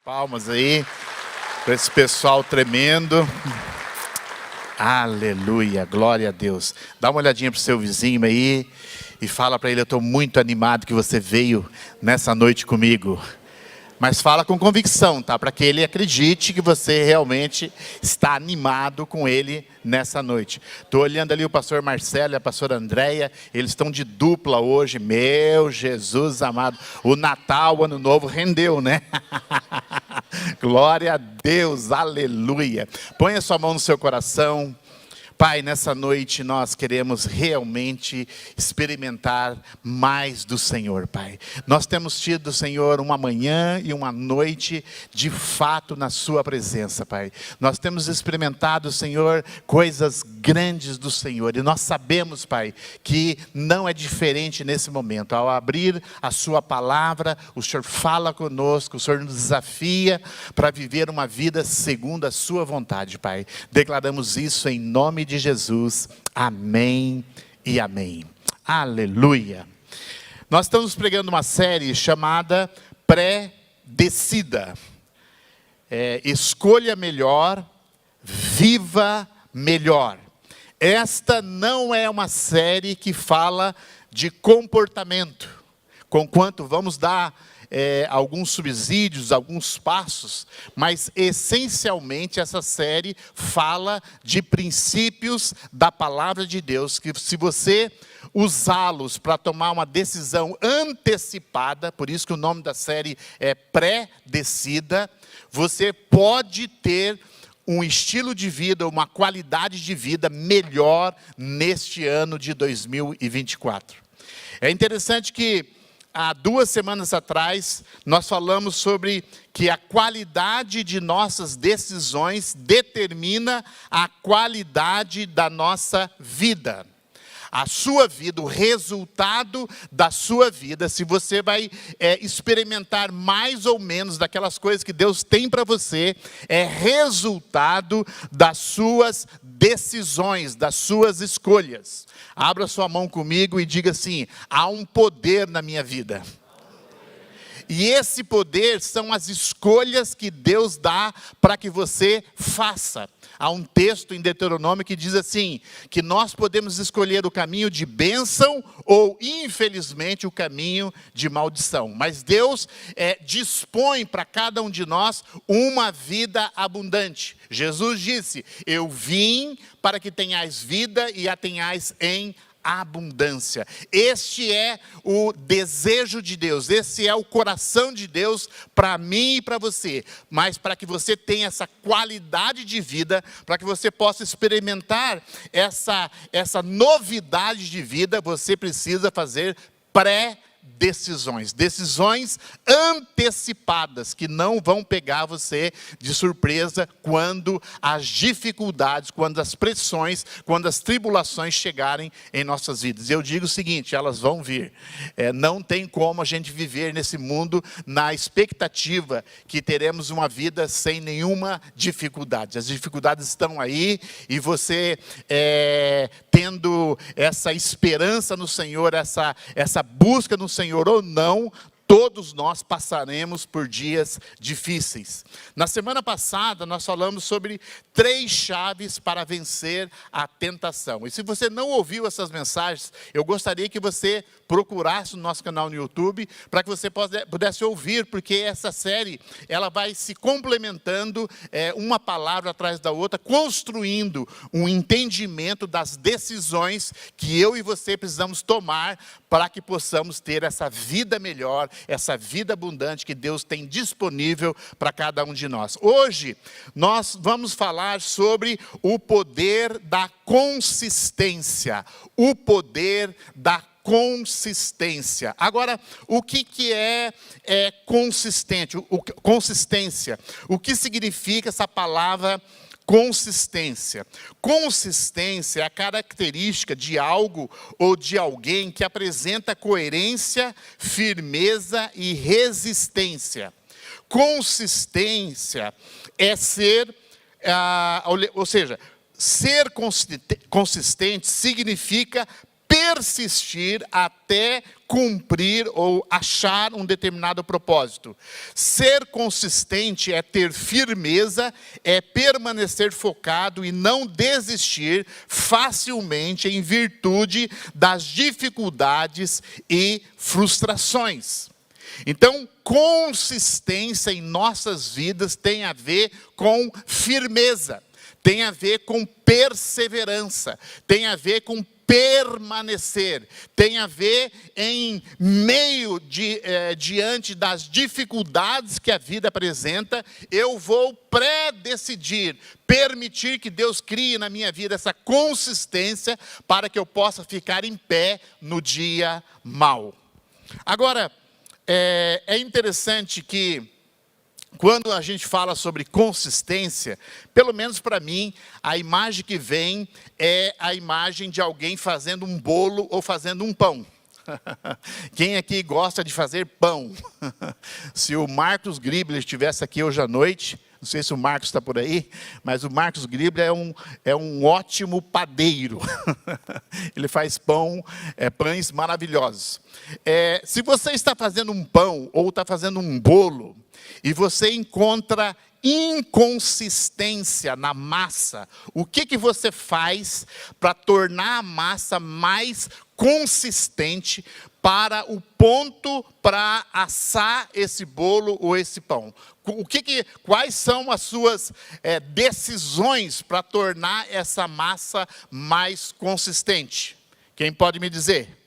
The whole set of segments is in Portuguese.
Palmas aí para esse pessoal tremendo. Aleluia, glória a Deus. Dá uma olhadinha para o seu vizinho aí e fala para ele: eu estou muito animado que você veio nessa noite comigo. Mas fala com convicção, tá? Para que ele acredite que você realmente está animado com ele nessa noite. Estou olhando ali o pastor Marcelo e a pastora Andréia. Eles estão de dupla hoje. Meu Jesus amado. O Natal, o Ano Novo rendeu, né? Glória a Deus, aleluia. Põe a sua mão no seu coração. Pai, nessa noite nós queremos realmente experimentar mais do Senhor, Pai. Nós temos tido, Senhor, uma manhã e uma noite de fato na sua presença, Pai. Nós temos experimentado, Senhor, coisas grandes do Senhor. E nós sabemos, Pai, que não é diferente nesse momento. Ao abrir a sua palavra, o Senhor fala conosco, o Senhor nos desafia para viver uma vida segundo a sua vontade, Pai. Declaramos isso em nome de Jesus, amém e amém. Aleluia. Nós estamos pregando uma série chamada Pré-Decida. Escolha melhor, viva melhor. Esta não é uma série que fala de comportamento, conquanto vamos dar alguns subsídios, alguns passos, mas essencialmente essa série fala de princípios da palavra de Deus, que se você usá-los para tomar uma decisão antecipada, por isso que o nome da série é Pré-Decida, você pode ter um estilo de vida, uma qualidade de vida melhor neste ano de 2024. É interessante que há 2 semanas atrás, nós falamos sobre que a qualidade de nossas decisões determina a qualidade da nossa vida. A sua vida, o resultado da sua vida, se você vai experimentar mais ou menos daquelas coisas que Deus tem para você, é resultado das suas decisões, das suas escolhas. Abra sua mão comigo e diga assim: há um poder na minha vida. E esse poder são as escolhas que Deus dá para que você faça. Há um texto em Deuteronômio que diz assim, que nós podemos escolher o caminho de bênção ou, infelizmente, o caminho de maldição. Mas Deus dispõe para cada um de nós uma vida abundante. Jesus disse: eu vim para que tenhais vida e a tenhais em abundância. Este é o desejo de Deus, esse é o coração de Deus para mim e para você, mas para que você tenha essa qualidade de vida, para que você possa experimentar essa novidade de vida, você precisa fazer decisões antecipadas, que não vão pegar você de surpresa quando as dificuldades, quando as pressões, quando as tribulações chegarem em nossas vidas. Eu digo o seguinte: elas vão vir. Não tem como a gente viver nesse mundo na expectativa que teremos uma vida sem nenhuma dificuldade. As dificuldades estão aí e você tendo essa esperança no Senhor, essa busca no Senhor ou não, todos nós passaremos por dias difíceis. Na semana passada, nós falamos sobre 3 chaves para vencer a tentação. E se você não ouviu essas mensagens, eu gostaria que você procurasse o nosso canal no YouTube, para que você pudesse ouvir, porque essa série, ela vai se complementando, uma palavra atrás da outra, construindo um entendimento das decisões que eu e você precisamos tomar, para que possamos ter essa vida melhor, essa vida abundante que Deus tem disponível para cada um de nós. Hoje, nós vamos falar sobre o poder da consistência. O poder da consistência. Agora, o que é consistente? Consistência. O que significa essa palavra consistência? Consistência é a característica de algo ou de alguém que apresenta coerência, firmeza e resistência. Consistência é ser consistente significa persistir até cumprir ou achar um determinado propósito. Ser consistente é ter firmeza, é permanecer focado e não desistir facilmente em virtude das dificuldades e frustrações. Então, consistência em nossas vidas tem a ver com firmeza, tem a ver com perseverança, tem a ver com permanecer, tem a ver em meio diante das dificuldades que a vida apresenta, eu vou pré-decidir, permitir que Deus crie na minha vida essa consistência para que eu possa ficar em pé no dia mau. Agora, é interessante que quando a gente fala sobre consistência, pelo menos para mim, a imagem que vem é a imagem de alguém fazendo um bolo ou fazendo um pão. Quem aqui gosta de fazer pão? Se o Marcos Gribler estivesse aqui hoje à noite, não sei se o Marcos está por aí, mas o Marcos Gribler é um ótimo padeiro. Ele faz pães maravilhosos. Se você está fazendo um pão ou está fazendo um bolo, e você encontra inconsistência na massa, o que você faz para tornar a massa mais consistente para o ponto para assar esse bolo ou esse pão? Quais são as suas decisões para tornar essa massa mais consistente? Quem pode me dizer?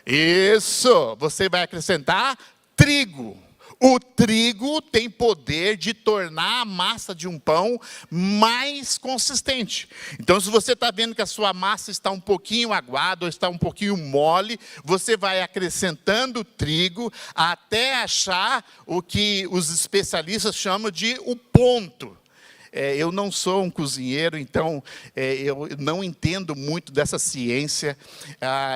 Isso, você vai acrescentar trigo. O trigo tem poder de tornar a massa de um pão mais consistente. Então, se você está vendo que a sua massa está um pouquinho aguada ou está um pouquinho mole, você vai acrescentando trigo até achar o que os especialistas chamam de o ponto. Eu não sou um cozinheiro, então eu não entendo muito dessa ciência.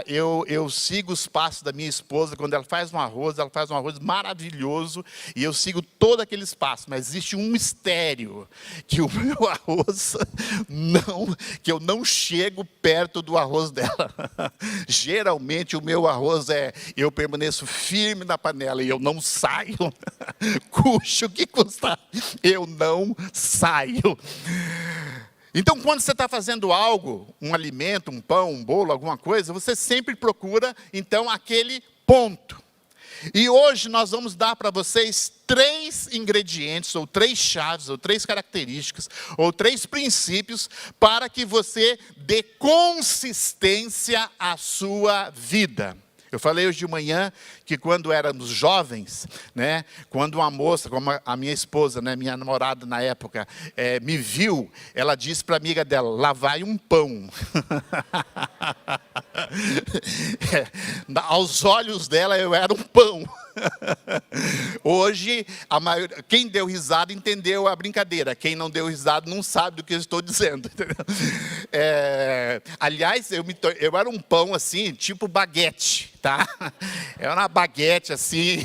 Eu sigo os passos da minha esposa. Quando ela faz um arroz maravilhoso, e eu sigo todo aquele espaço. Mas existe um mistério, que o meu arroz, que eu não chego perto do arroz dela. Geralmente o meu arroz eu permaneço firme na panela e eu não saio. Custe o que custar, eu não saio. Então, quando você está fazendo algo, um alimento, um pão, um bolo, alguma coisa, você sempre procura, então, aquele ponto. E hoje nós vamos dar para vocês 3 ingredientes, ou 3 chaves, ou 3 características, ou 3 princípios, para que você dê consistência à sua vida. Eu falei hoje de manhã que quando éramos jovens, né, quando uma moça, como a minha esposa, né, minha namorada na época, me viu, ela disse para a amiga dela, lá vai um pão. Aos olhos dela eu era um pão. Hoje, quem deu risada entendeu a brincadeira. Quem não deu risada não sabe do que eu estou dizendo. Aliás, eu era um pão assim, tipo baguete, tá? Era uma baguete assim,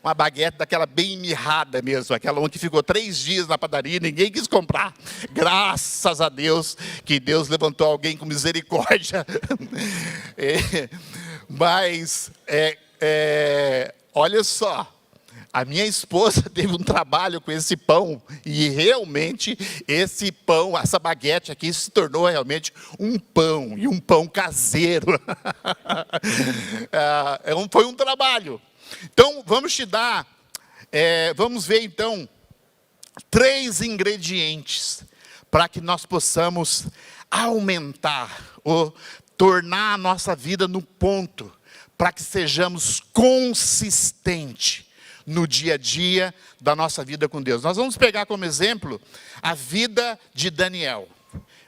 uma baguete daquela bem mirrada mesmo, aquela que ficou 3 dias na padaria e ninguém quis comprar. Graças a Deus que Deus levantou alguém com misericórdia. Mas olha só, a minha esposa teve um trabalho com esse pão e realmente esse pão, essa baguete aqui se tornou realmente um pão, e um pão caseiro. Foi um trabalho. Então, vamos ver então 3 ingredientes para que nós possamos aumentar ou tornar a nossa vida no ponto, para que sejamos consistentes no dia a dia da nossa vida com Deus. Nós vamos pegar como exemplo a vida de Daniel.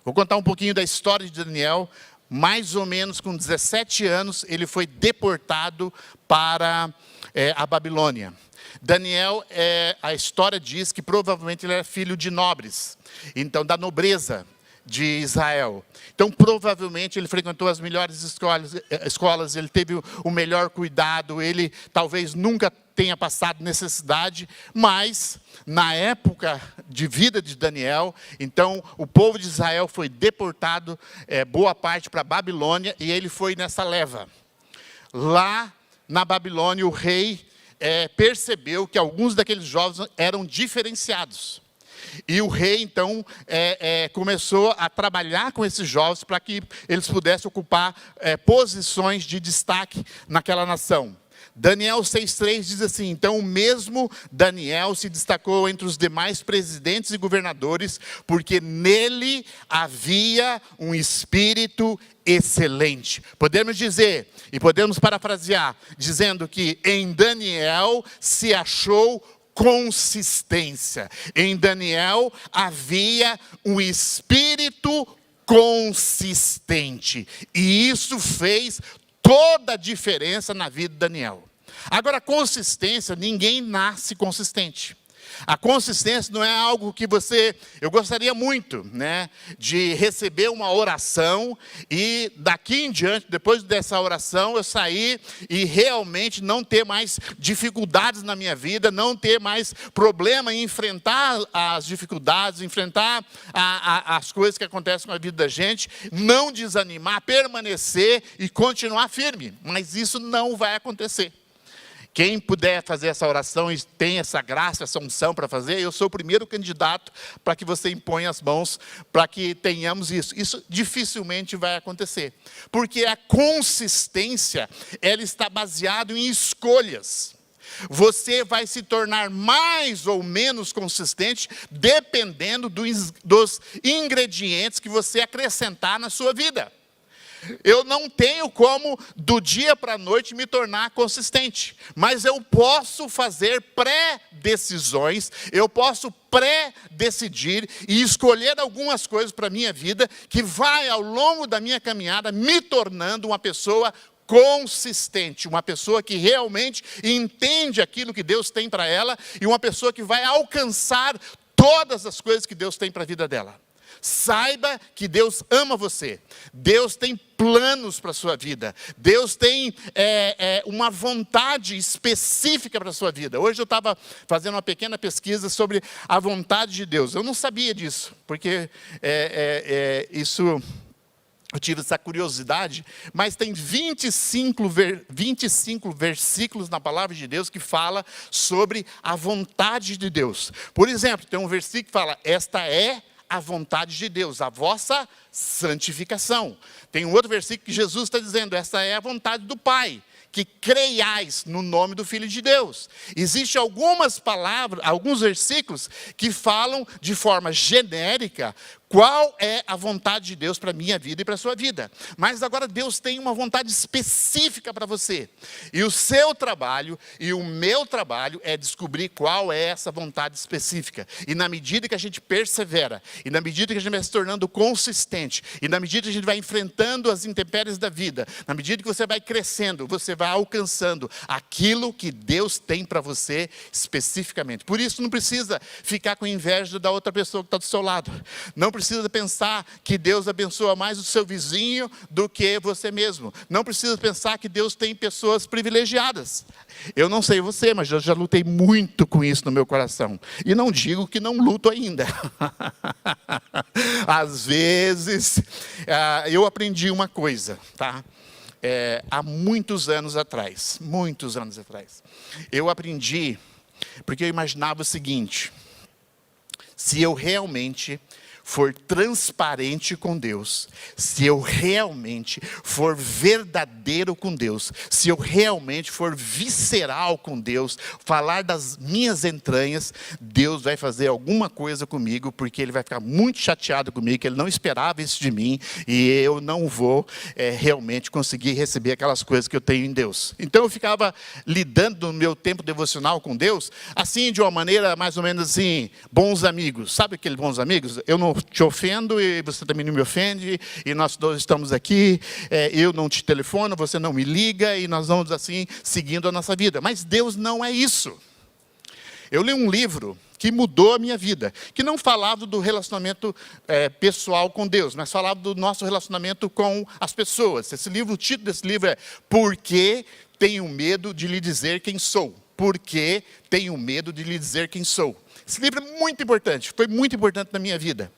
Vou contar um pouquinho da história de Daniel. Mais ou menos com 17 anos, ele foi deportado para a Babilônia. Daniel, a história diz que provavelmente ele era filho de nobres, então da nobreza de Israel. Então, provavelmente, ele frequentou as melhores escolas, ele teve o melhor cuidado, ele talvez nunca tenha passado necessidade, mas na época de vida de Daniel, então o povo de Israel foi deportado, boa parte para a Babilônia, e ele foi nessa leva. Lá na Babilônia, o rei percebeu que alguns daqueles jovens eram diferenciados. E o rei, então, começou a trabalhar com esses jovens para que eles pudessem ocupar posições de destaque naquela nação. Daniel 6,3 diz assim: então o mesmo Daniel se destacou entre os demais presidentes e governadores, porque nele havia um espírito excelente. Podemos dizer, e podemos parafrasear, dizendo que em Daniel se achou consistência. Em Daniel havia um espírito consistente. E isso fez toda a diferença na vida de Daniel. Agora, consistência, ninguém nasce consistente. A consistência não é algo que eu gostaria muito, né, de receber uma oração e daqui em diante, depois dessa oração, eu sair e realmente não ter mais dificuldades na minha vida, não ter mais problema em enfrentar as dificuldades, enfrentar as coisas que acontecem com a vida da gente, não desanimar, permanecer e continuar firme. Mas isso não vai acontecer. Quem puder fazer essa oração e tem essa graça, essa unção para fazer, eu sou o primeiro candidato para que você imponha as mãos, para que tenhamos isso. Isso dificilmente vai acontecer. Porque a consistência, ela está baseada em escolhas. Você vai se tornar mais ou menos consistente, dependendo dos ingredientes que você acrescentar na sua vida. Eu não tenho como, do dia para a noite, me tornar consistente. Mas eu posso fazer pré-decisões, eu posso pré-decidir e escolher algumas coisas para a minha vida, que vai, ao longo da minha caminhada, me tornando uma pessoa consistente. Uma pessoa que realmente entende aquilo que Deus tem para ela, e uma pessoa que vai alcançar todas as coisas que Deus tem para a vida dela. Saiba que Deus ama você. Deus tem planos para a sua vida. Deus tem uma vontade específica para a sua vida. Hoje eu estava fazendo uma pequena pesquisa sobre a vontade de Deus. Eu não sabia disso, porque isso... Eu tive essa curiosidade, mas tem 25 versículos na palavra de Deus que fala sobre a vontade de Deus. Por exemplo, tem um versículo que fala: esta é a vontade de Deus, a vossa santificação. Tem um outro versículo que Jesus está dizendo: essa é a vontade do Pai, que creiais no nome do Filho de Deus. Existem algumas palavras, alguns versículos que falam de forma genérica qual é a vontade de Deus para a minha vida e para a sua vida. Mas agora Deus tem uma vontade específica para você. E o seu trabalho e o meu trabalho é descobrir qual é essa vontade específica. E na medida que a gente persevera, e na medida que a gente vai se tornando consistente, e na medida que a gente vai enfrentando as intempéries da vida, na medida que você vai crescendo, você vai alcançando aquilo que Deus tem para você especificamente. Por isso não precisa ficar com inveja da outra pessoa que está do seu lado. Não precisa pensar que Deus abençoa mais o seu vizinho do que você mesmo. Não precisa pensar que Deus tem pessoas privilegiadas. Eu não sei você, mas eu já lutei muito com isso no meu coração. E não digo que não luto ainda. Às vezes, eu aprendi uma coisa, tá? Há muitos anos atrás, eu aprendi, porque eu imaginava o seguinte: se eu realmente for transparente com Deus, se eu realmente for verdadeiro com Deus, se eu realmente for visceral com Deus, falar das minhas entranhas, Deus vai fazer alguma coisa comigo, porque Ele vai ficar muito chateado comigo, que Ele não esperava isso de mim, e eu não vou realmente conseguir receber aquelas coisas que eu tenho em Deus. Então eu ficava lidando no meu tempo devocional com Deus, assim, de uma maneira mais ou menos assim, bons amigos. Sabe aqueles bons amigos? Eu não te ofendo e você também não me ofende, e nós dois estamos aqui, eu não te telefono, você não me liga, e nós vamos assim, seguindo a nossa vida. Mas Deus não é isso. Eu li um livro que mudou a minha vida, que não falava do relacionamento pessoal com Deus, mas falava do nosso relacionamento com as pessoas. Esse livro, o título desse livro é Por que Tenho Medo de Lhe Dizer Quem Sou? porque tenho medo de lhe dizer quem sou. Esse livro é muito importante, foi muito importante na minha vida.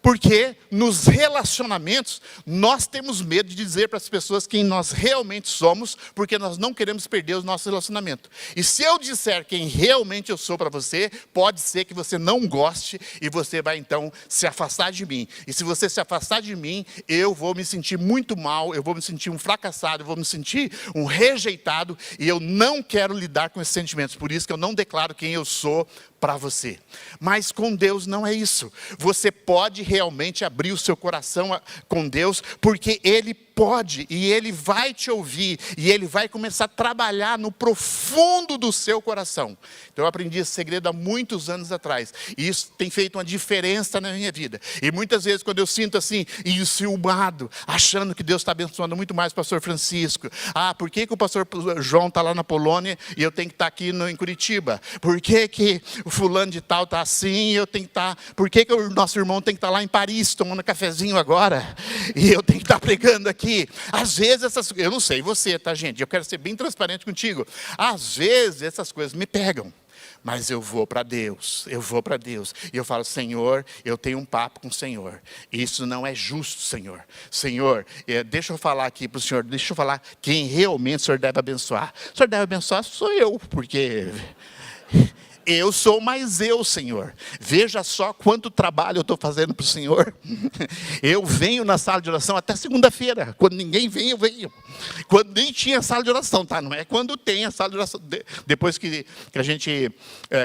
Porque nos relacionamentos, nós temos medo de dizer para as pessoas quem nós realmente somos, porque nós não queremos perder o nosso relacionamento. E se eu disser quem realmente eu sou para você, pode ser que você não goste e você vai então se afastar de mim. E se você se afastar de mim, eu vou me sentir muito mal, eu vou me sentir um fracassado, eu vou me sentir um rejeitado, e eu não quero lidar com esses sentimentos. Por isso que eu não declaro quem eu sou para você. Mas com Deus não é isso. Você pode realmente abrir o seu coração com Deus, porque Ele pode, e Ele vai te ouvir, e Ele vai começar a trabalhar no profundo do seu coração. Então eu aprendi esse segredo há muitos anos atrás, e isso tem feito uma diferença na minha vida. E muitas vezes quando eu sinto assim, enciumado, achando que Deus está abençoando muito mais o pastor Francisco, por que o pastor João está lá na Polônia, e eu tenho que estar aqui em Curitiba? Por que o fulano de tal está assim, e eu tenho que estar... Por que o nosso irmão tem que estar lá em Paris, tomando cafezinho agora, e eu tenho que estar pregando aqui? Às vezes essas coisas, eu não sei você, tá, gente? Eu quero ser bem transparente contigo. Às vezes essas coisas me pegam, mas eu vou para Deus, e eu falo: Senhor, eu tenho um papo com o Senhor, isso não é justo, Senhor. Senhor, deixa eu falar aqui para o Senhor, deixa eu falar quem realmente o Senhor deve abençoar. O Senhor deve abençoar sou eu, porque... eu sou mais eu, Senhor. Veja só quanto trabalho eu estou fazendo para o Senhor. Eu venho na sala de oração até segunda-feira. Quando ninguém vem, eu venho. Quando nem tinha sala de oração, tá? Não é quando tem a sala de oração. Depois que a gente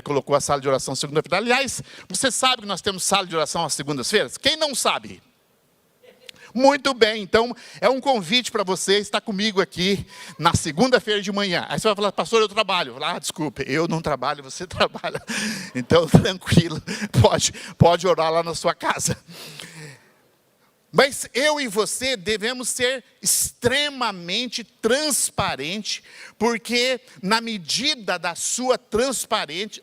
colocou a sala de oração segunda-feira. Aliás, você sabe que nós temos sala de oração às segundas-feiras? Quem não sabe? Muito bem, então é um convite para você estar comigo aqui na segunda-feira de manhã. Aí você vai falar: pastor, eu trabalho. Desculpe, eu não trabalho, você trabalha. Então tranquilo, pode orar lá na sua casa. Mas eu e você devemos ser extremamente transparentes, porque na medida da sua transparência,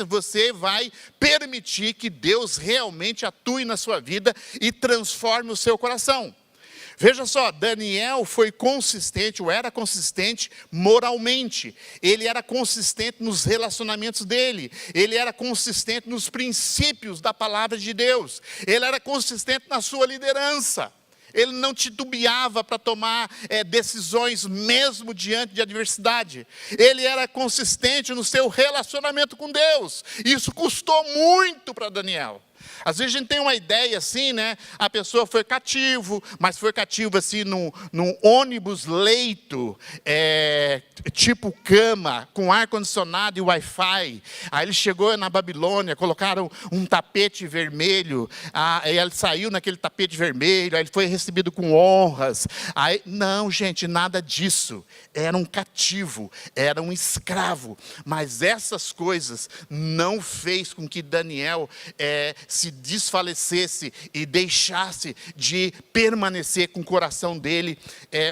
você vai permitir que Deus realmente atue na sua vida e transforme o seu coração. Veja só, Daniel foi consistente, ou era consistente moralmente. Ele era consistente nos relacionamentos dele. Ele era consistente nos princípios da palavra de Deus. Ele era consistente na sua liderança. Ele não titubeava para tomar decisões mesmo diante de adversidade. Ele era consistente no seu relacionamento com Deus. Isso custou muito para Daniel. Às vezes a gente tem uma ideia assim, né? A pessoa foi cativo, mas foi cativo assim num ônibus leito, tipo cama, com ar-condicionado e Wi-Fi. Aí ele chegou na Babilônia, colocaram um tapete vermelho, aí ele saiu naquele tapete vermelho, aí ele foi recebido com honras. Aí, não, gente, nada disso. Era um cativo, era um escravo. Mas essas coisas não fez com que Daniel se desfalecesse e deixasse de permanecer com o coração dele,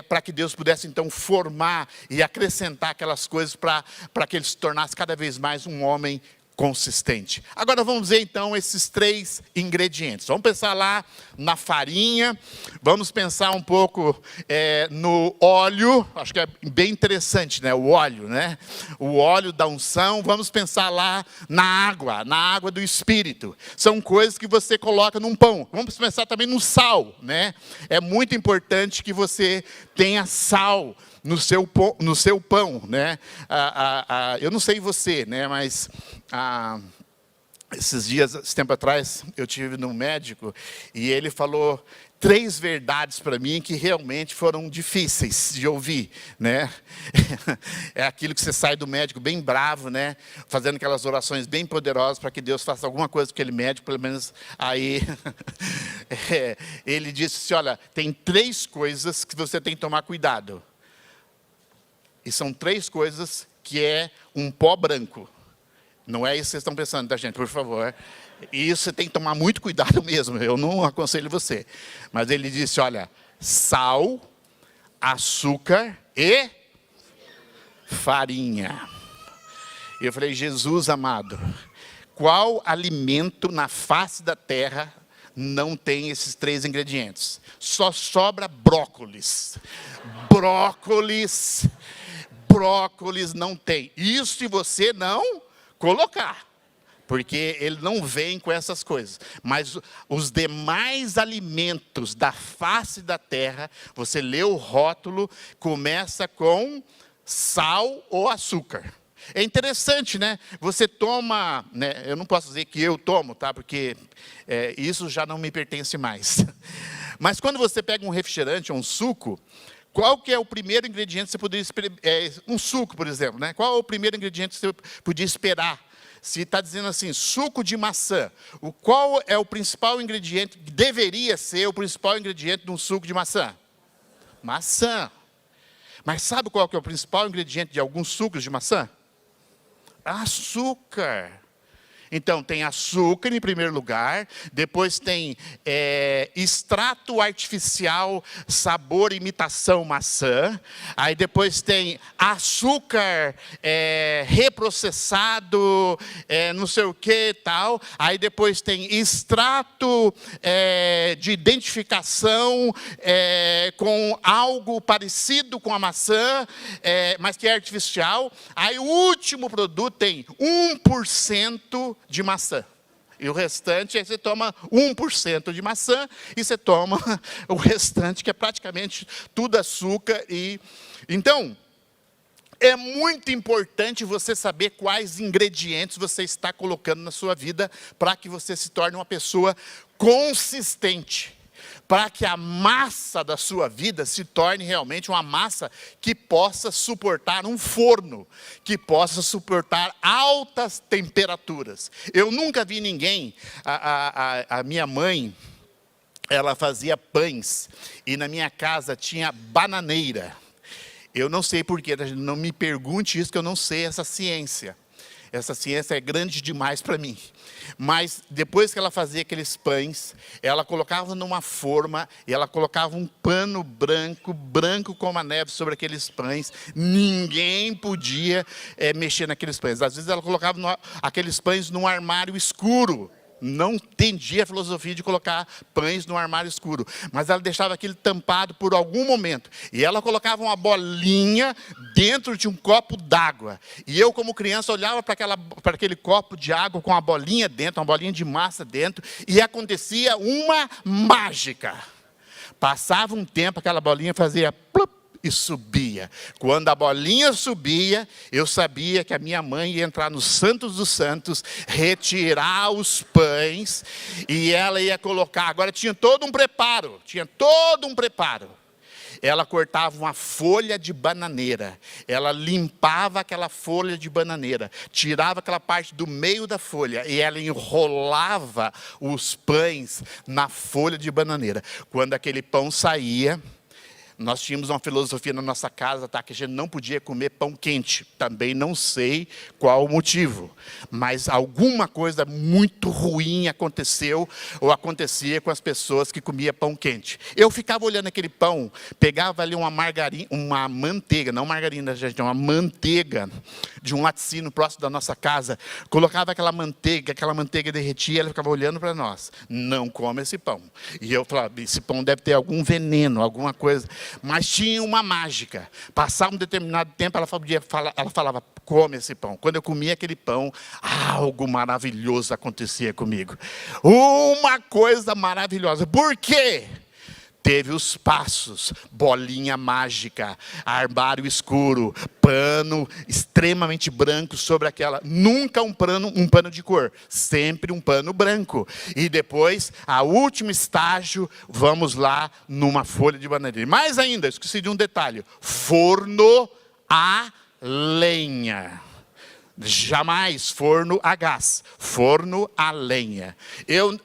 para que Deus pudesse então formar e acrescentar aquelas coisas para que ele se tornasse cada vez mais um homem consistente. Agora vamos ver então esses 3 ingredientes. Vamos pensar lá na farinha, vamos pensar um pouco no óleo, acho que é bem interessante, né? O óleo, né? O óleo da unção. Vamos pensar lá na água do Espírito. São coisas que você coloca num pão. Vamos pensar também no sal, né? É muito importante que você tenha sal no seu pão, né? Eu não sei você, né? Mas esse tempo atrás, eu tive no médico e ele falou 3 verdades para mim que realmente foram difíceis de ouvir, né? É aquilo que você sai do médico bem bravo, né? Fazendo aquelas orações bem poderosas para que Deus faça alguma coisa com aquele médico, pelo menos aí. Ele disse assim: olha, tem 3 coisas que você tem que tomar cuidado. E são 3 coisas que é um pó branco. Não é isso que vocês estão pensando, tá, gente? Por favor. E isso você tem que tomar muito cuidado mesmo. Eu não aconselho você. Mas ele disse: olha, sal, açúcar e farinha. E eu falei: Jesus amado, qual alimento na face da terra não tem esses 3 ingredientes? Só sobra brócolis. Brócolis brócolis não tem. Isso se você não colocar, porque ele não vem com essas coisas. Mas os demais alimentos da face da terra, você lê o rótulo, começa com sal ou açúcar. É interessante, né? Você toma, né? Eu não posso dizer que eu tomo, tá? Porque isso já não me pertence mais. Mas quando você pega um refrigerante ou um suco, qual que é o primeiro ingrediente que você poderia esperar? Um suco, por exemplo, né? Qual é o primeiro ingrediente que você podia esperar? Se está dizendo assim, suco de maçã, qual é o principal ingrediente, que deveria ser o principal ingrediente de um suco de maçã? Maçã. Mas sabe qual que é o principal ingrediente de alguns sucos de maçã? Açúcar. Então, tem açúcar em primeiro lugar, depois tem extrato artificial, sabor, imitação maçã, aí depois tem açúcar reprocessado, não sei o que tal, aí depois tem extrato de identificação com algo parecido com a maçã, mas que é artificial, aí o último produto tem 1% de maçã. E o restante, aí você toma 1% de maçã e você toma o restante, que é praticamente tudo açúcar. Então, é muito importante você saber quais ingredientes você está colocando na sua vida para que você se torne uma pessoa consistente. Para que a massa da sua vida se torne realmente uma massa que possa suportar um forno, que possa suportar altas temperaturas. Eu nunca vi ninguém, a minha mãe, ela fazia pães, e na minha casa tinha bananeira. Eu não sei porquê, não me pergunte isso, que eu não sei essa ciência. Essa ciência é grande demais para mim. Mas depois que ela fazia aqueles pães, ela colocava numa forma, e ela colocava um pano branco, branco como a neve sobre aqueles pães. Ninguém podia mexer naqueles pães. Às vezes ela colocava aqueles pães num armário escuro. Não entendia a filosofia de colocar pães no armário escuro. Mas ela deixava aquilo tampado por algum momento. E ela colocava uma bolinha dentro de um copo d'água. E eu, como criança, olhava para aquele copo de água com uma bolinha dentro, uma bolinha de massa dentro. E acontecia uma mágica. Passava um tempo, aquela bolinha fazia plup, e subia. Quando a bolinha subia, eu sabia que a minha mãe ia entrar no Santos dos Santos, retirar os pães, e ela ia colocar. Agora tinha todo um preparo, Ela cortava uma folha de bananeira, ela limpava aquela folha de bananeira, tirava aquela parte do meio da folha, e ela enrolava os pães na folha de bananeira. Quando aquele pão saía, nós tínhamos uma filosofia na nossa casa, tá, que a gente não podia comer pão quente. Também não sei qual o motivo, mas alguma coisa muito ruim aconteceu, ou acontecia com as pessoas que comiam pão quente. Eu ficava olhando aquele pão, pegava ali uma manteiga, não margarina, gente, uma manteiga de um laticínio próximo da nossa casa, colocava aquela manteiga derretia, ela ficava olhando para nós. Não come esse pão. E eu falava, esse pão deve ter algum veneno, alguma coisa. Mas tinha uma mágica. Passava um determinado tempo, ela falava, come esse pão. Quando eu comia aquele pão, algo maravilhoso acontecia comigo. Uma coisa maravilhosa. Por quê? Teve os passos, bolinha mágica, armário escuro, pano extremamente branco sobre aquela. Nunca um pano de cor, sempre um pano branco. E depois, a último estágio, vamos lá numa folha de bananeira. Mais ainda, esqueci de um detalhe: forno a lenha. Jamais forno a gás, forno a lenha.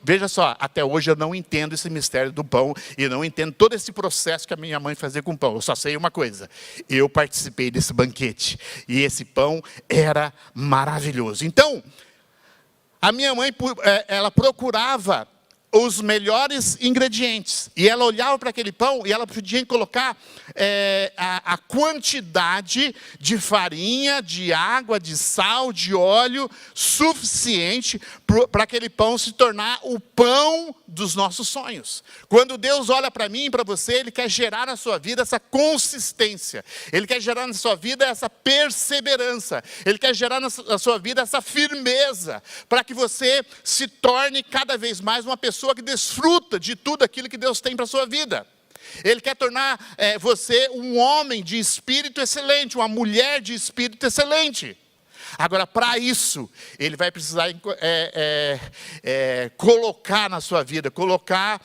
Veja só, até hoje eu não entendo esse mistério do pão, e não entendo todo esse processo que a minha mãe fazia com o pão. Eu só sei uma coisa: eu participei desse banquete, e esse pão era maravilhoso. Então, a minha mãe, ela procurava os melhores ingredientes. E ela olhava para aquele pão e ela podia colocar a quantidade de farinha, de água, de sal, de óleo suficiente para aquele pão se tornar o pão dos nossos sonhos. Quando Deus olha para mim e para você, Ele quer gerar na sua vida essa consistência. Ele quer gerar na sua vida essa perseverança. Ele quer gerar na sua vida essa firmeza, para que você se torne cada vez mais uma pessoa que desfruta de tudo aquilo que Deus tem para a sua vida. Ele quer tornar você um homem de espírito excelente, uma mulher de espírito excelente. Agora, para isso, Ele vai precisar colocar na sua vida, colocar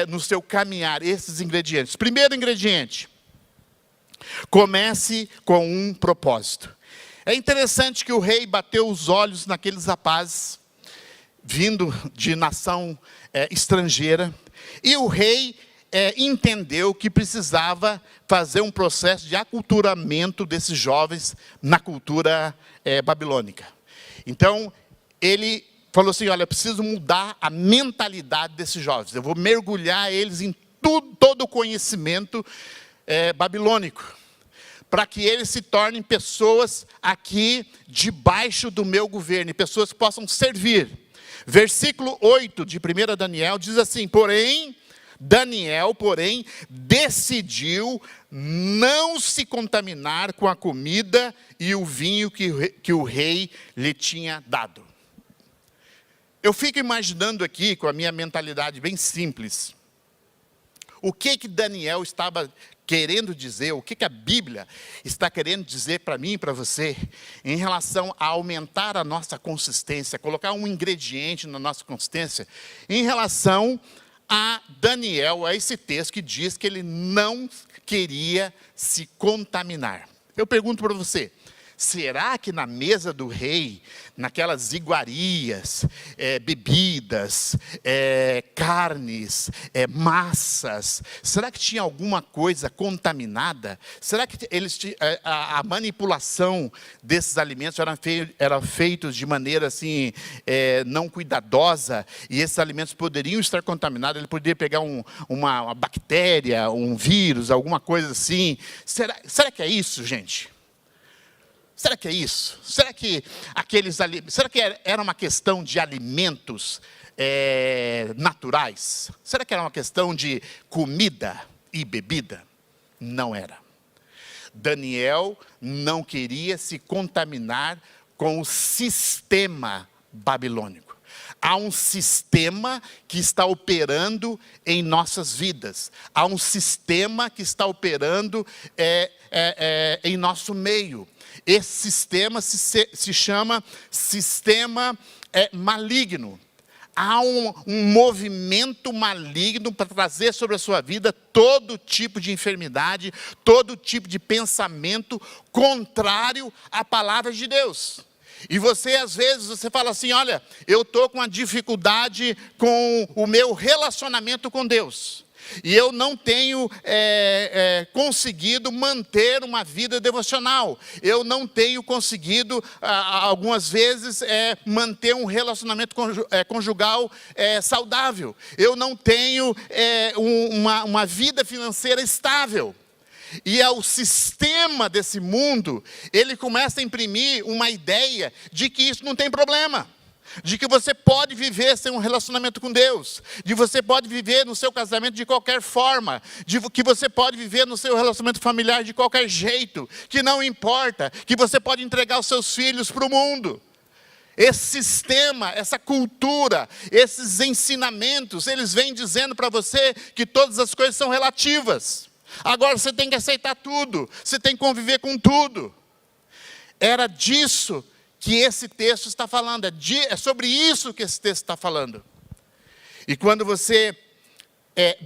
no seu caminhar esses ingredientes. Primeiro ingrediente, comece com um propósito. É interessante que o rei bateu os olhos naqueles rapazes, vindo de nação estrangeira, e o rei entendeu que precisava fazer um processo de aculturamento desses jovens na cultura babilônica. Então, ele falou assim, olha, eu preciso mudar a mentalidade desses jovens, eu vou mergulhar eles em todo o conhecimento babilônico, para que eles se tornem pessoas aqui debaixo do meu governo, pessoas que possam servir. Versículo 8 de 1 Daniel diz assim, Daniel, decidiu não se contaminar com a comida e o vinho que o rei lhe tinha dado. Eu fico imaginando aqui, com a minha mentalidade bem simples, o que Daniel estava querendo dizer, o que a Bíblia está querendo dizer para mim e para você, em relação a aumentar a nossa consistência, colocar um ingrediente na nossa consistência, em relação a Daniel, a esse texto que diz que ele não queria se contaminar. Eu pergunto para você, será que na mesa do rei, naquelas iguarias, bebidas, carnes, massas, será que tinha alguma coisa contaminada? Será que a manipulação desses alimentos era feitos de maneira assim, não cuidadosa, e esses alimentos poderiam estar contaminados? Ele poderia pegar uma bactéria, um vírus, alguma coisa assim. Será que é isso, gente? Será que é isso? Será que era uma questão de alimentos naturais? Será que era uma questão de comida e bebida? Não era. Daniel não queria se contaminar com o sistema babilônico. Há um sistema que está operando em nossas vidas. Há um sistema que está operando em nosso meio. Esse sistema se chama sistema maligno. Há um movimento maligno para trazer sobre a sua vida todo tipo de enfermidade, todo tipo de pensamento contrário à palavra de Deus. E você, às vezes, você fala assim, olha, eu estou com uma dificuldade com o meu relacionamento com Deus. E eu não tenho conseguido manter uma vida devocional. Eu não tenho conseguido, algumas vezes, manter um relacionamento conjugal saudável. Eu não tenho uma vida financeira estável. E o sistema desse mundo, ele começa a imprimir uma ideia de que isso não tem problema. De que você pode viver sem um relacionamento com Deus, de você pode viver no seu casamento de qualquer forma, de que você pode viver no seu relacionamento familiar de qualquer jeito, que não importa, que você pode entregar os seus filhos para o mundo. Esse sistema, essa cultura, esses ensinamentos, eles vêm dizendo para você que todas as coisas são relativas. Agora você tem que aceitar tudo, você tem que conviver com tudo. Era disso que esse texto está falando, é sobre isso que esse texto está falando. E quando você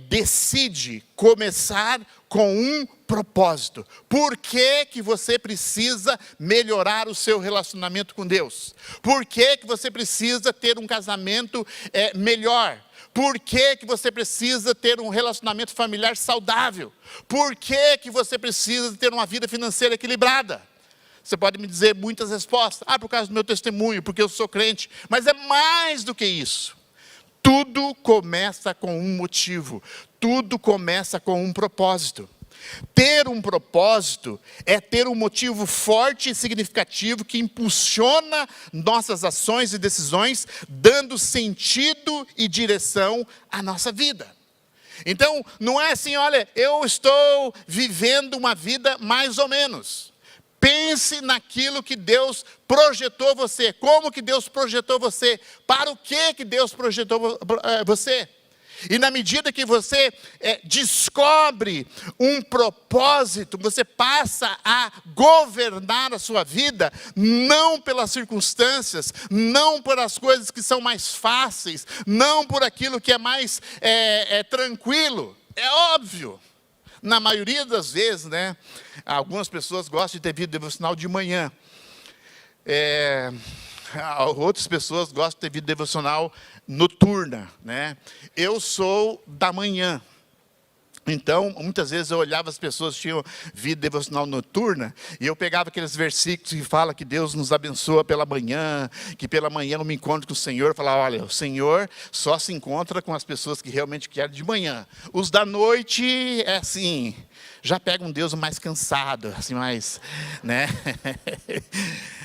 decide começar com um propósito, por que você precisa melhorar o seu relacionamento com Deus? Por que você precisa ter um casamento melhor? Por que você precisa ter um relacionamento familiar saudável? Por que você precisa ter uma vida financeira equilibrada? Você pode me dizer muitas respostas. Por causa do meu testemunho, porque eu sou crente. Mas é mais do que isso. Tudo começa com um motivo, tudo começa com um propósito. Ter um propósito é ter um motivo forte e significativo que impulsiona nossas ações e decisões, dando sentido e direção à nossa vida. Então, não é assim, olha, eu estou vivendo uma vida mais ou menos. Pense naquilo que Deus projetou você. Como que Deus projetou você? Para o que Deus projetou você? E na medida que você descobre um propósito, você passa a governar a sua vida, não pelas circunstâncias, não por as coisas que são mais fáceis, não por aquilo que é mais tranquilo. É óbvio. Na maioria das vezes, né, algumas pessoas gostam de ter vida devocional de manhã. Outras pessoas gostam de ter vida devocional noturna, né? Eu sou da manhã. Então, muitas vezes eu olhava as pessoas que tinham vida devocional noturna, e eu pegava aqueles versículos que falam que Deus nos abençoa pela manhã, que pela manhã eu me encontro com o Senhor. Eu falava, olha, o Senhor só se encontra com as pessoas que realmente querem de manhã. Os da noite, é assim, já pega um Deus mais cansado, assim, mais, né?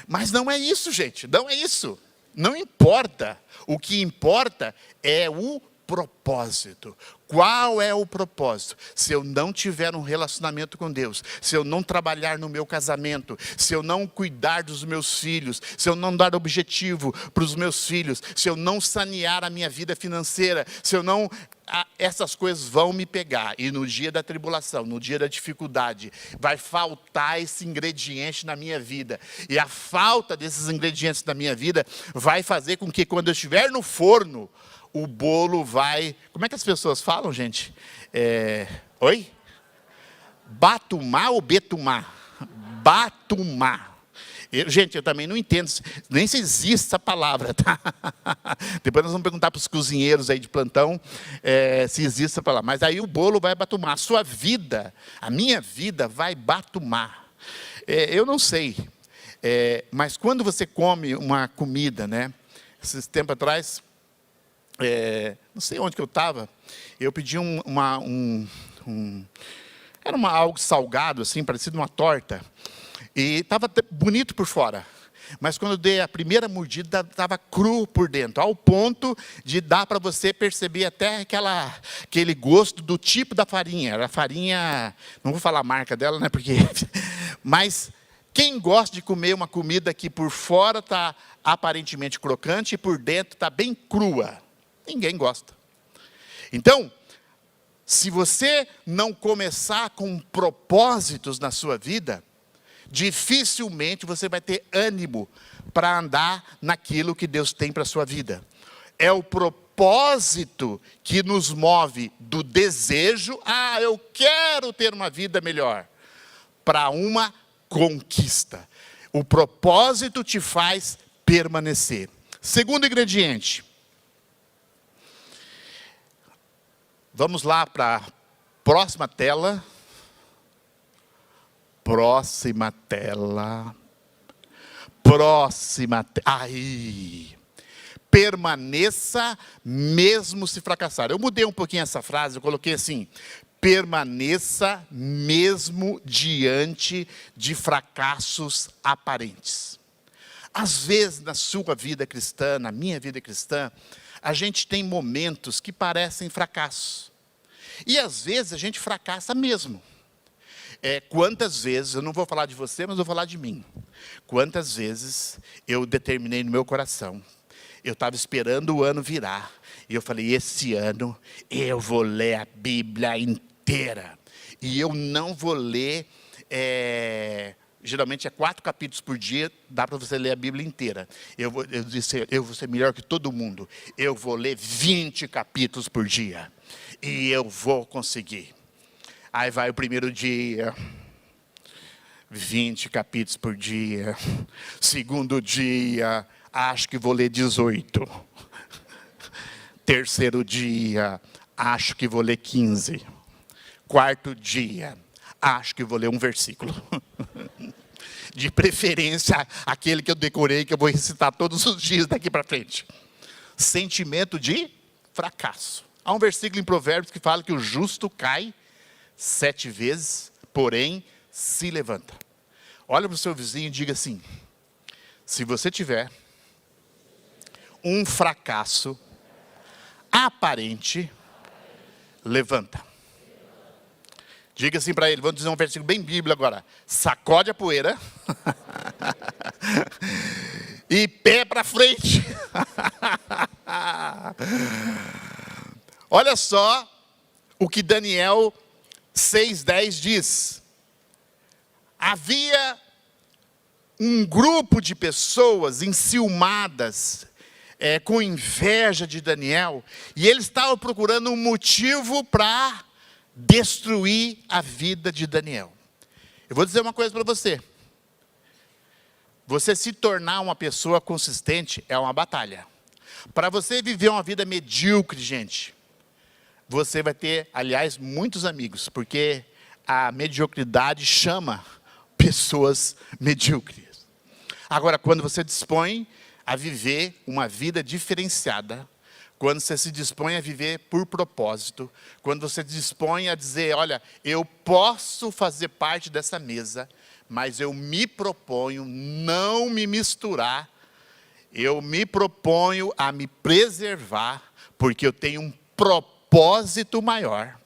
Mas não é isso, gente, não é isso. Não importa. O que importa é o propósito. Qual é o propósito? Se eu não tiver um relacionamento com Deus, se eu não trabalhar no meu casamento, se eu não cuidar dos meus filhos, se eu não dar objetivo para os meus filhos, se eu não sanear a minha vida financeira, se eu não... essas coisas vão me pegar, e no dia da tribulação, no dia da dificuldade, vai faltar esse ingrediente na minha vida, e a falta desses ingredientes na minha vida vai fazer com que quando eu estiver no forno, o bolo vai... Como é que as pessoas falam, gente? Oi? Batumar ou betumar? Batumar. Gente, eu também não entendo, nem se existe essa palavra, tá? Depois nós vamos perguntar para os cozinheiros aí de plantão se existe essa palavra. Mas aí o bolo vai batumar. A sua vida, a minha vida vai batumar. Eu não sei, mas quando você come uma comida, né? Esses tempos atrás... não sei onde que eu estava, eu pedi era algo salgado, assim, parecido uma torta, e estava bonito por fora, mas quando eu dei a primeira mordida, estava cru por dentro, ao ponto de dar para você perceber até aquele gosto do tipo da farinha. Era farinha, não vou falar a marca dela, né, porque... Mas quem gosta de comer uma comida que por fora está aparentemente crocante e por dentro está bem crua? Ninguém gosta. Então, se você não começar com propósitos na sua vida, dificilmente você vai ter ânimo para andar naquilo que Deus tem para a sua vida. É o propósito que nos move do desejo, eu quero ter uma vida melhor, para uma conquista. O propósito te faz permanecer. Segundo ingrediente. Vamos lá para a próxima tela. Próxima tela. Próxima tela. Aí. Permaneça mesmo se fracassar. Eu mudei um pouquinho essa frase, eu coloquei assim: permaneça mesmo diante de fracassos aparentes. Às vezes na sua vida cristã, na minha vida cristã, a gente tem momentos que parecem fracassos. E às vezes a gente fracassa mesmo. Quantas vezes, eu não vou falar de você, mas eu vou falar de mim. Quantas vezes eu determinei no meu coração, eu estava esperando o ano virar, e eu falei, esse ano eu vou ler a Bíblia inteira. E eu não vou ler... geralmente 4 capítulos por dia, dá para você ler a Bíblia inteira. Eu disse, eu vou ser melhor que todo mundo. Eu vou ler 20 capítulos por dia. E eu vou conseguir. Aí vai o primeiro dia, 20 capítulos por dia. Segundo dia, acho que vou ler 18. Terceiro dia, acho que vou ler 15. Quarto dia, acho que vou ler um versículo. De preferência, aquele que eu decorei, que eu vou recitar todos os dias daqui para frente. Sentimento de fracasso. Há um versículo em Provérbios que fala que o justo cai 7 vezes, porém se levanta. Olha para o seu vizinho e diga assim: se você tiver um fracasso aparente, levanta. Diga assim para ele, vamos dizer um versículo bem bíblico agora. Sacode a poeira e pé para frente. Olha só o que Daniel 6:10 diz. Havia um grupo de pessoas enciumadas, com inveja de Daniel, e eles estavam procurando um motivo para destruir a vida de Daniel. Eu vou dizer uma coisa para você. Você se tornar uma pessoa consistente é uma batalha. Para você viver uma vida medíocre, gente, você vai ter, aliás, muitos amigos, porque a mediocridade chama pessoas medíocres. Agora, quando você dispõe a viver uma vida diferenciada, quando você se dispõe a viver por propósito, quando você se dispõe a dizer, olha, eu posso fazer parte dessa mesa, mas eu me proponho não me misturar, eu me proponho a me preservar, porque eu tenho um propósito maior,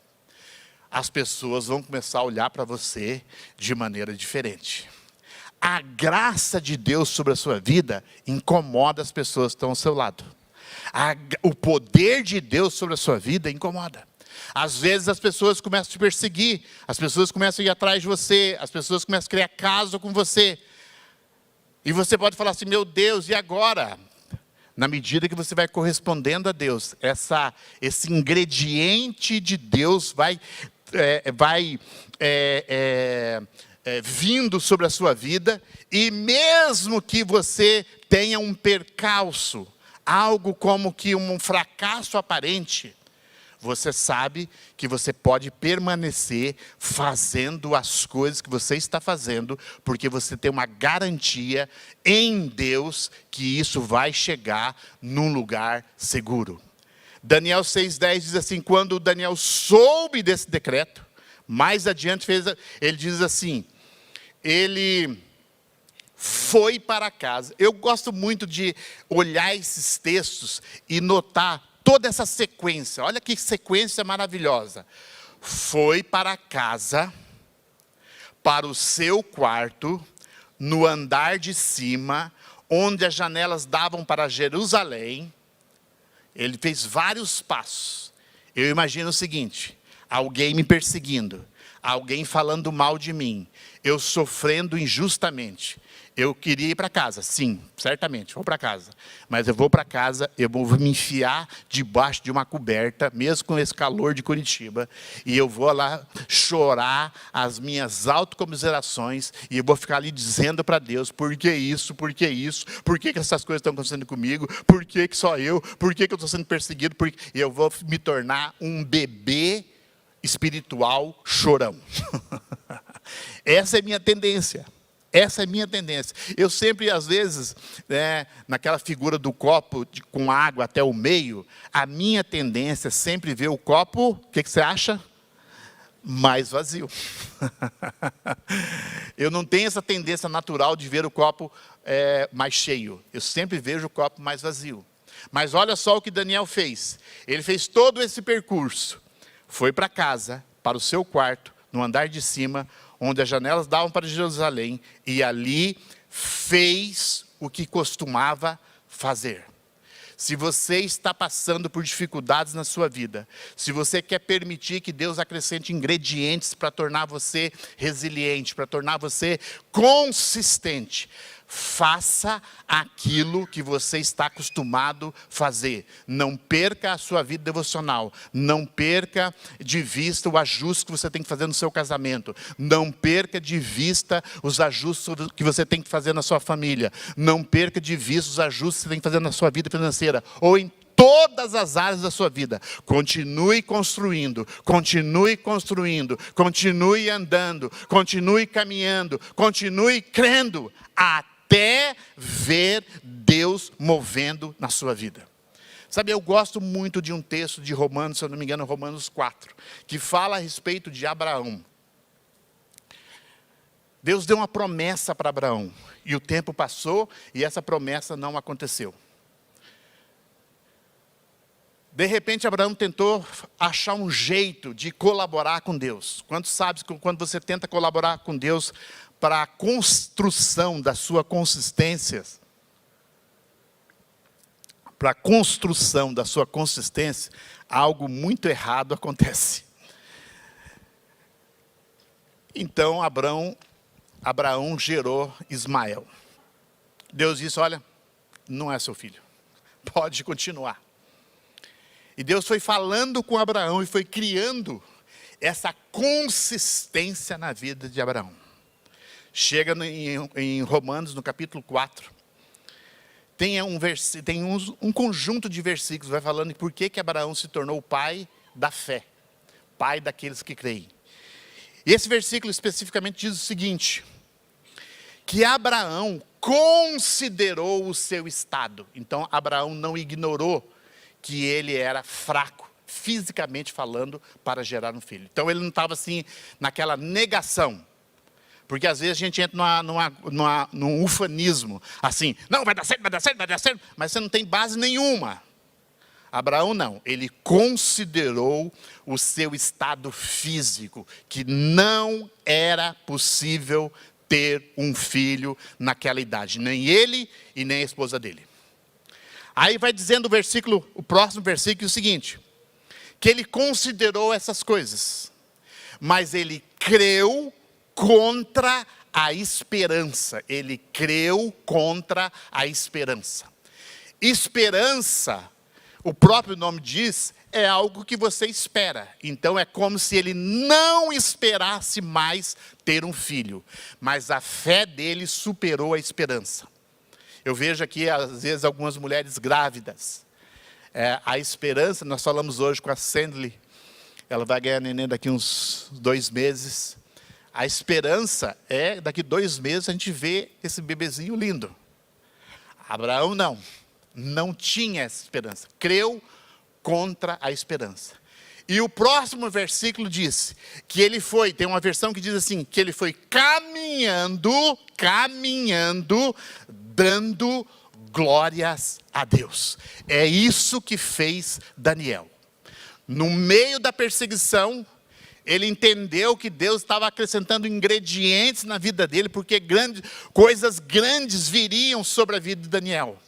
as pessoas vão começar a olhar para você de maneira diferente. A graça de Deus sobre a sua vida incomoda as pessoas que estão ao seu lado. O poder de Deus sobre a sua vida incomoda. Às vezes as pessoas começam a te perseguir, as pessoas começam a ir atrás de você, as pessoas começam a criar caso com você. E você pode falar assim, meu Deus, e agora? Na medida que você vai correspondendo a Deus, esse ingrediente de Deus vai vindo sobre a sua vida, e mesmo que você tenha um percalço, algo como que um fracasso aparente, você sabe que você pode permanecer fazendo as coisas que você está fazendo, porque você tem uma garantia em Deus que isso vai chegar num lugar seguro. Daniel 6:10 diz assim, quando Daniel soube desse decreto, mais adiante ele diz assim, ele foi para casa. Eu gosto muito de olhar esses textos e notar toda essa sequência. Olha que sequência maravilhosa. Foi para casa, para o seu quarto, no andar de cima, onde as janelas davam para Jerusalém. Ele fez vários passos. Eu imagino o seguinte, alguém me perseguindo, alguém falando mal de mim, eu sofrendo injustamente. Eu queria ir para casa, sim, certamente, vou para casa. Mas eu vou para casa, eu vou me enfiar debaixo de uma coberta, mesmo com esse calor de Curitiba, e eu vou lá chorar as minhas autocomiserações, e eu vou ficar ali dizendo para Deus, por que isso, por que isso, por que essas coisas estão acontecendo comigo, por que só eu, por que eu estou sendo perseguido, e eu vou me tornar um bebê espiritual chorão. Essa é minha tendência. Essa é a minha tendência. Eu sempre, às vezes, naquela figura do copo com água até o meio, a minha tendência é sempre ver o copo, o que você acha? Mais vazio. Eu não tenho essa tendência natural de ver o copo mais cheio. Eu sempre vejo o copo mais vazio. Mas olha só o que Daniel fez. Ele fez todo esse percurso. Foi para casa, para o seu quarto, no andar de cima, onde as janelas davam para Jerusalém, e ali fez o que costumava fazer. Se você está passando por dificuldades na sua vida, se você quer permitir que Deus acrescente ingredientes para tornar você resiliente, para tornar você consistente, faça aquilo que você está acostumado a fazer. Não perca a sua vida devocional. Não perca de vista o ajuste que você tem que fazer no seu casamento. Não perca de vista os ajustes que você tem que fazer na sua família. Não perca de vista os ajustes que você tem que fazer na sua vida financeira. Ou em todas as áreas da sua vida. Continue construindo, continue construindo, continue andando, continue caminhando, continue crendo, até ver Deus movendo na sua vida. Sabe, eu gosto muito de um texto de Romanos, se eu não me engano, Romanos 4, que fala a respeito de Abraão. Deus deu uma promessa para Abraão, e o tempo passou, e essa promessa não aconteceu. De repente, Abraão tentou achar um jeito de colaborar com Deus. Quantos sabem que quando você tenta colaborar com Deus para a construção da sua consistência, algo muito errado acontece. Então, Abraão gerou Ismael. Deus disse, olha, não é seu filho, pode continuar. E Deus foi falando com Abraão e foi criando essa consistência na vida de Abraão. Chega em Romanos, no capítulo 4, tem um conjunto de versículos, vai falando por que Abraão se tornou o pai da fé, pai daqueles que creem. E esse versículo especificamente diz o seguinte, que Abraão considerou o seu estado. Então, Abraão não ignorou que ele era fraco, fisicamente falando, para gerar um filho. Então, ele não estava assim, naquela negação. Porque às vezes a gente entra num ufanismo, assim, não, vai dar certo, mas você não tem base nenhuma. Abraão não, ele considerou o seu estado físico, que não era possível ter um filho naquela idade, nem ele e nem a esposa dele. Aí vai dizendo o próximo versículo, o seguinte, que ele considerou essas coisas, mas ele creu contra a esperança. Ele creu contra a esperança. Esperança, o próprio nome diz, é algo que você espera. Então é como se ele não esperasse mais ter um filho. Mas a fé dele superou a esperança. Eu vejo aqui, às vezes, algumas mulheres grávidas. A esperança, nós falamos hoje com a Sandly, ela vai ganhar neném daqui uns 2 meses. A esperança é, daqui 2 meses, a gente vê esse bebezinho lindo. Abraão não tinha essa esperança. Creu contra a esperança. E o próximo versículo diz que ele foi, tem uma versão que diz assim, que ele foi caminhando, dando glórias a Deus. É isso que fez Daniel. No meio da perseguição, ele entendeu que Deus estava acrescentando ingredientes na vida dele, porque coisas grandes viriam sobre a vida de Daniel.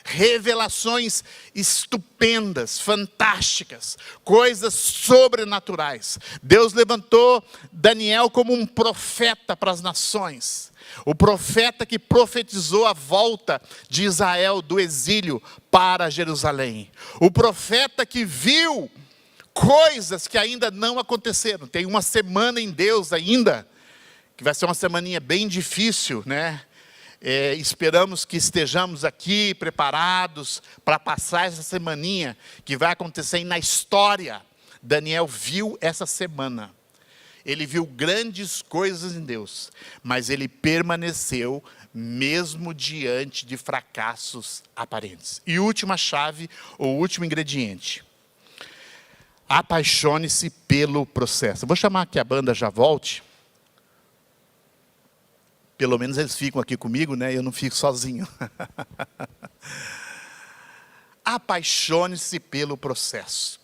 Revelações estupendas, fantásticas, coisas sobrenaturais. Deus levantou Daniel como um profeta para as nações. O profeta que profetizou a volta de Israel do exílio para Jerusalém. O profeta que viu coisas que ainda não aconteceram. Tem uma semana em Deus ainda, que vai ser uma semaninha bem difícil, né? Esperamos que estejamos aqui preparados para passar essa semaninha que vai acontecer na história. Daniel viu essa semana. Ele viu grandes coisas em Deus, mas ele permaneceu mesmo diante de fracassos aparentes. E última chave, ou último ingrediente. Apaixone-se pelo processo. Vou chamar que a banda já volte. Pelo menos eles ficam aqui comigo, né? Eu não fico sozinho. Apaixone-se pelo processo.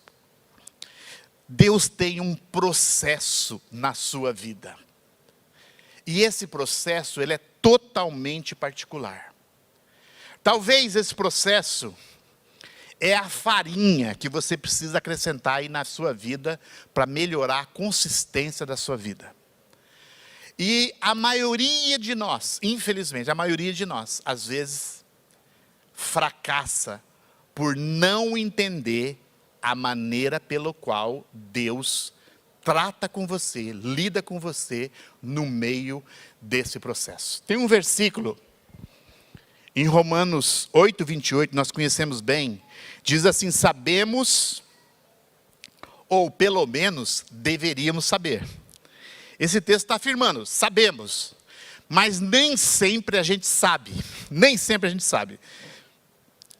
Deus tem um processo na sua vida. E esse processo, ele é totalmente particular. Talvez esse processo é a farinha que você precisa acrescentar aí na sua vida para melhorar a consistência da sua vida. E a maioria de nós, infelizmente, a maioria de nós, às vezes, fracassa por não entender a maneira pela qual Deus trata com você, lida com você no meio desse processo. Tem um versículo em Romanos 8, 28, nós conhecemos bem, diz assim, sabemos, ou pelo menos deveríamos saber. Esse texto está afirmando, sabemos, mas nem sempre a gente sabe, nem sempre a gente sabe.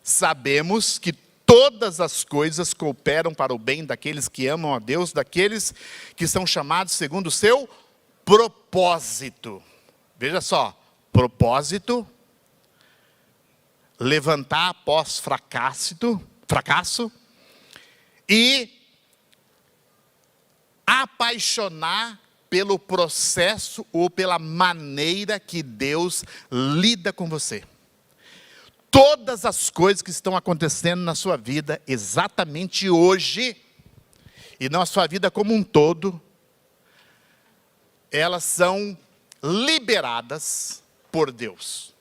Sabemos que todas as coisas cooperam para o bem daqueles que amam a Deus, daqueles que são chamados segundo o seu propósito. Veja só, propósito, levantar após fracasso e apaixonar pelo processo ou pela maneira que Deus lida com você. Todas as coisas que estão acontecendo na sua vida exatamente hoje, e na sua vida como um todo, elas são liberadas por Deus.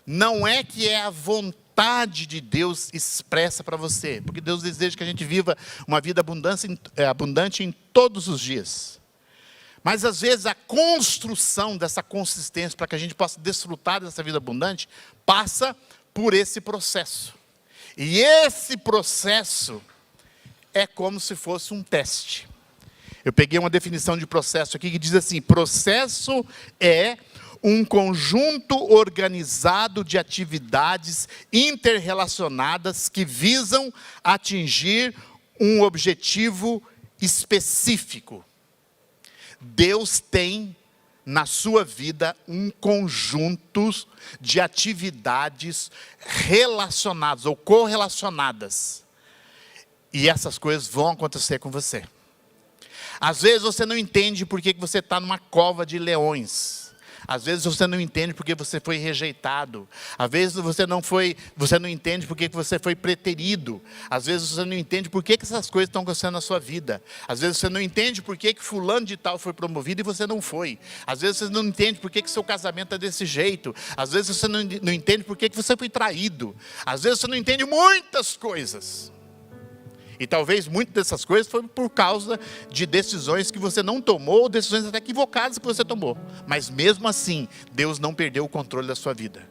Não é que é a vontade de Deus expressa para você, porque Deus deseja que a gente viva uma vida abundante em todos os dias. Mas às vezes a construção dessa consistência, para que a gente possa desfrutar dessa vida abundante, passa por esse processo. E esse processo é como se fosse um teste. Eu peguei uma definição de processo aqui que diz assim: processo é um conjunto organizado de atividades interrelacionadas que visam atingir um objetivo específico. Deus tem na sua vida um conjunto de atividades relacionadas ou correlacionadas. E essas coisas vão acontecer com você. Às vezes você não entende por que você está numa cova de leões. Às vezes você não entende porque você foi rejeitado. Às vezes você não entende porque você foi preterido. Às vezes você não entende por que essas coisas estão acontecendo na sua vida. Às vezes você não entende por que fulano de tal foi promovido e você não foi. Às vezes você não entende por que seu casamento é desse jeito. Às vezes você não entende por que você foi traído. Às vezes você não entende muitas coisas. E talvez muitas dessas coisas foram por causa de decisões que você não tomou, ou decisões até equivocadas que você tomou. Mas mesmo assim, Deus não perdeu o controle da sua vida.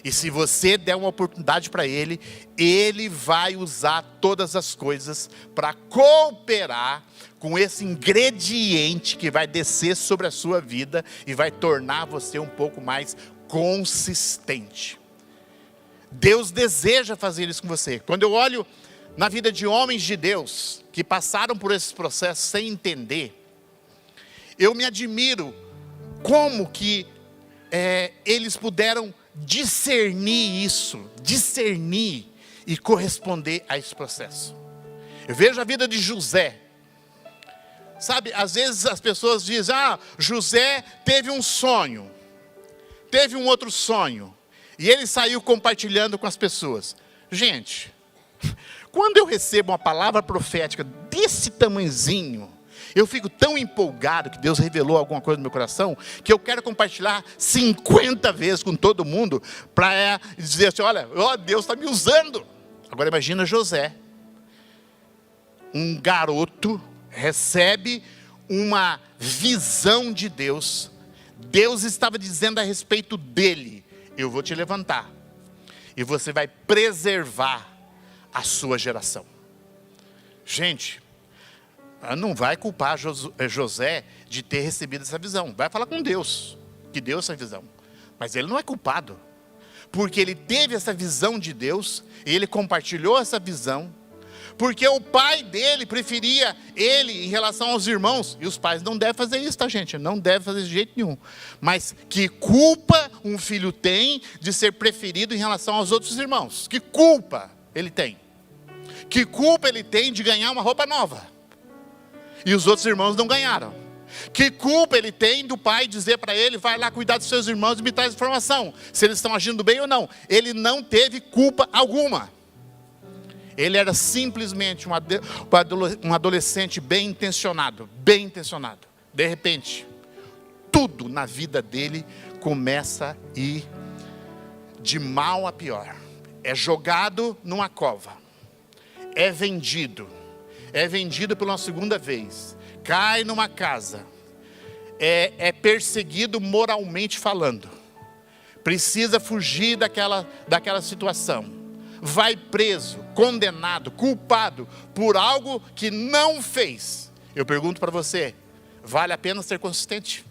E se você der uma oportunidade para Ele, Ele vai usar todas as coisas para cooperar com esse ingrediente que vai descer sobre a sua vida e vai tornar você um pouco mais consistente. Deus deseja fazer isso com você. Quando eu olho na vida de homens de Deus, que passaram por esses processos sem entender, eu me admiro como que eles puderam discernir e corresponder a esse processo. Eu vejo a vida de José. Sabe, às vezes as pessoas dizem: José teve um sonho, teve um outro sonho, e ele saiu compartilhando com as pessoas. Gente, quando eu recebo uma palavra profética desse tamanhozinho, eu fico tão empolgado que Deus revelou alguma coisa no meu coração, que eu quero compartilhar 50 vezes com todo mundo, para dizer assim: olha, Deus está me usando. Agora imagina José, um garoto, recebe uma visão de Deus. Deus estava dizendo a respeito dele: eu vou te levantar, e você vai preservar a sua geração. Gente, não vai culpar José de ter recebido essa visão. Vai falar com Deus, que deu essa visão. Mas ele não é culpado, porque ele teve essa visão de Deus, e ele compartilhou essa visão, porque o pai dele preferia ele em relação aos irmãos. E os pais não devem fazer isso, tá, gente? Não devem fazer de jeito nenhum. Mas que culpa um filho tem de ser preferido em relação aos outros irmãos? Que culpa ele tem? Que culpa ele tem de ganhar uma roupa nova e os outros irmãos não ganharam? Que culpa ele tem do pai dizer para ele: vai lá cuidar dos seus irmãos e me traz informação, se eles estão agindo bem ou não? Ele não teve culpa alguma. Ele era simplesmente um adolescente bem intencionado. De repente, tudo na vida dele começa a ir de mal a pior. É jogado numa cova, é vendido pela segunda vez, cai numa casa, é perseguido moralmente falando, precisa fugir daquela situação, vai preso, condenado, culpado por algo que não fez. Eu pergunto para você: vale a pena ser consistente?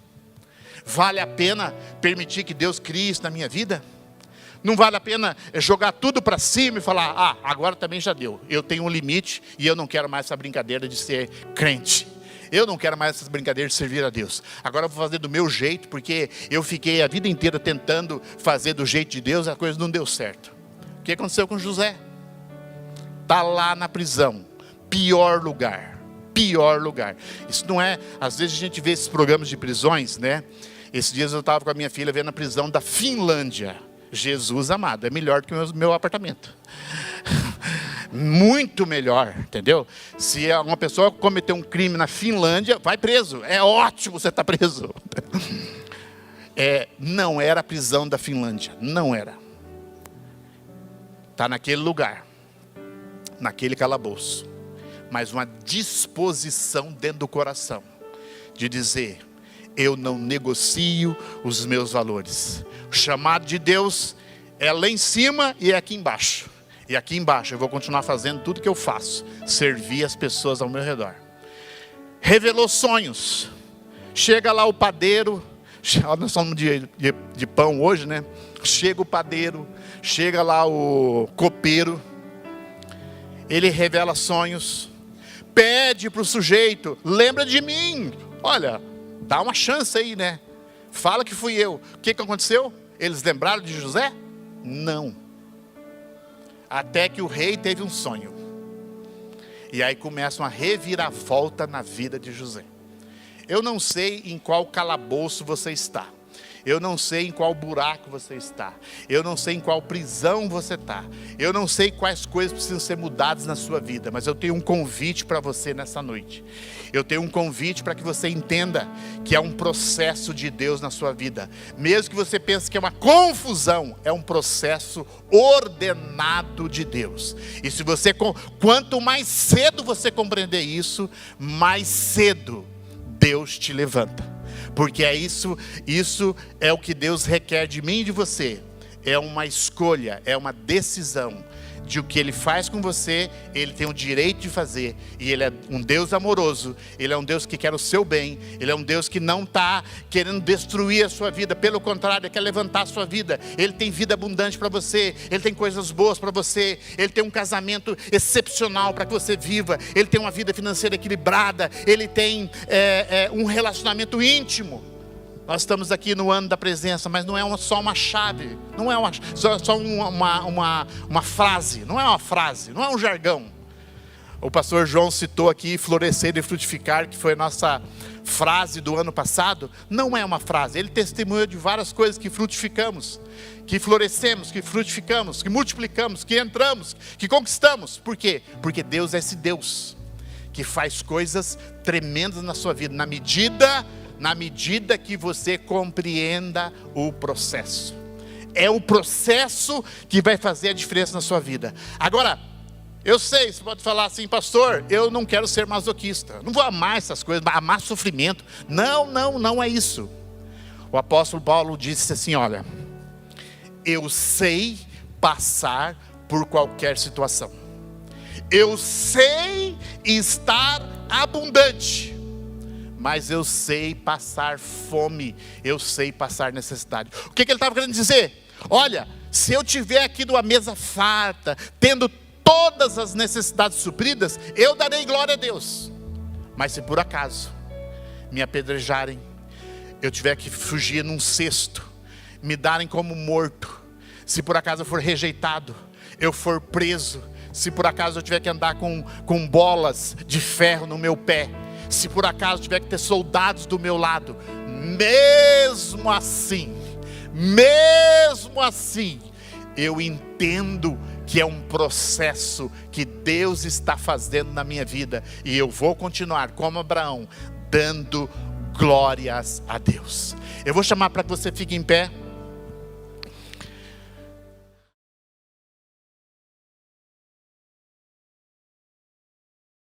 Vale a pena permitir que Deus crie isso na minha vida? Não vale a pena jogar tudo para cima e falar, agora também já deu. Eu tenho um limite e eu não quero mais essa brincadeira de ser crente. Eu não quero mais essas brincadeiras de servir a Deus. Agora eu vou fazer do meu jeito, porque eu fiquei a vida inteira tentando fazer do jeito de Deus, a coisa não deu certo. O que aconteceu com José? Está lá na prisão. Pior lugar. Isso não é... Às vezes a gente vê esses programas de prisões, né? Esses dias eu estava com a minha filha vendo a prisão da Finlândia. Jesus amado, é melhor do que o meu apartamento. Muito melhor, entendeu? Se uma pessoa cometeu um crime na Finlândia, vai preso. É ótimo você estar preso. Não era a prisão da Finlândia. Não era. Está naquele lugar. Naquele calabouço. Mas uma disposição dentro do coração. De dizer, eu não negocio os meus valores. O chamado de Deus é lá em cima e é aqui embaixo. E aqui embaixo eu vou continuar fazendo tudo que eu faço. Servir as pessoas ao meu redor. Revelou sonhos. Chega lá o padeiro. Nós somos de pão hoje, né? Chega o padeiro. Chega lá o copeiro. Ele revela sonhos. Pede para o sujeito. Lembra de mim. Olha, dá uma chance aí, né? Fala que fui eu. O que aconteceu? Eles lembraram de José? Não. Até que o rei teve um sonho. E aí começa uma reviravolta na vida de José. Eu não sei em qual calabouço você está. Eu não sei em qual buraco você está. Eu não sei em qual prisão você está. Eu não sei quais coisas precisam ser mudadas na sua vida. Mas eu tenho um convite para você nessa noite. Eu tenho um convite para que você entenda que é um processo de Deus na sua vida. Mesmo que você pense que é uma confusão, é um processo ordenado de Deus. E se você, quanto mais cedo você compreender isso, mais cedo Deus te levanta. Porque isso é o que Deus requer de mim e de você. É uma escolha, é uma decisão de o que Ele faz com você, Ele tem o direito de fazer. E Ele é um Deus amoroso, Ele é um Deus que quer o seu bem, Ele é um Deus que não está querendo destruir a sua vida, pelo contrário, Ele quer levantar a sua vida. Ele tem vida abundante para você, Ele tem coisas boas para você, Ele tem um casamento excepcional para que você viva, Ele tem uma vida financeira equilibrada, Ele tem um relacionamento íntimo. Nós estamos aqui no ano da presença, mas não é só uma chave, não é só uma frase, não é uma frase, não é um jargão. O pastor João citou aqui florescer e frutificar, que foi a nossa frase do ano passado. Não é uma frase, ele testemunhou de várias coisas que frutificamos, que florescemos, que frutificamos, que multiplicamos, que entramos, que conquistamos. Por quê? Porque Deus é esse Deus que faz coisas tremendas na sua vida, na medida que você compreenda o processo. É o processo que vai fazer a diferença na sua vida. Agora, eu sei, você pode falar assim, pastor, eu não quero ser masoquista. Não vou amar essas coisas, amar sofrimento. Não é isso. O apóstolo Paulo disse assim, olha, eu sei passar por qualquer situação. Eu sei estar abundante. Mas eu sei passar fome, eu sei passar necessidade. O que ele estava querendo dizer? Olha, se eu tiver aqui numa mesa farta, tendo todas as necessidades supridas, eu darei glória a Deus. Mas se por acaso me apedrejarem, eu tiver que fugir num cesto, me darem como morto, se por acaso eu for rejeitado, eu for preso, se por acaso eu tiver que andar com bolas de ferro no meu pé, se por acaso tiver que ter soldados do meu lado, mesmo assim, eu entendo que é um processo que Deus está fazendo na minha vida, e eu vou continuar como Abraão, dando glórias a Deus. Eu vou chamar para que você fique em pé.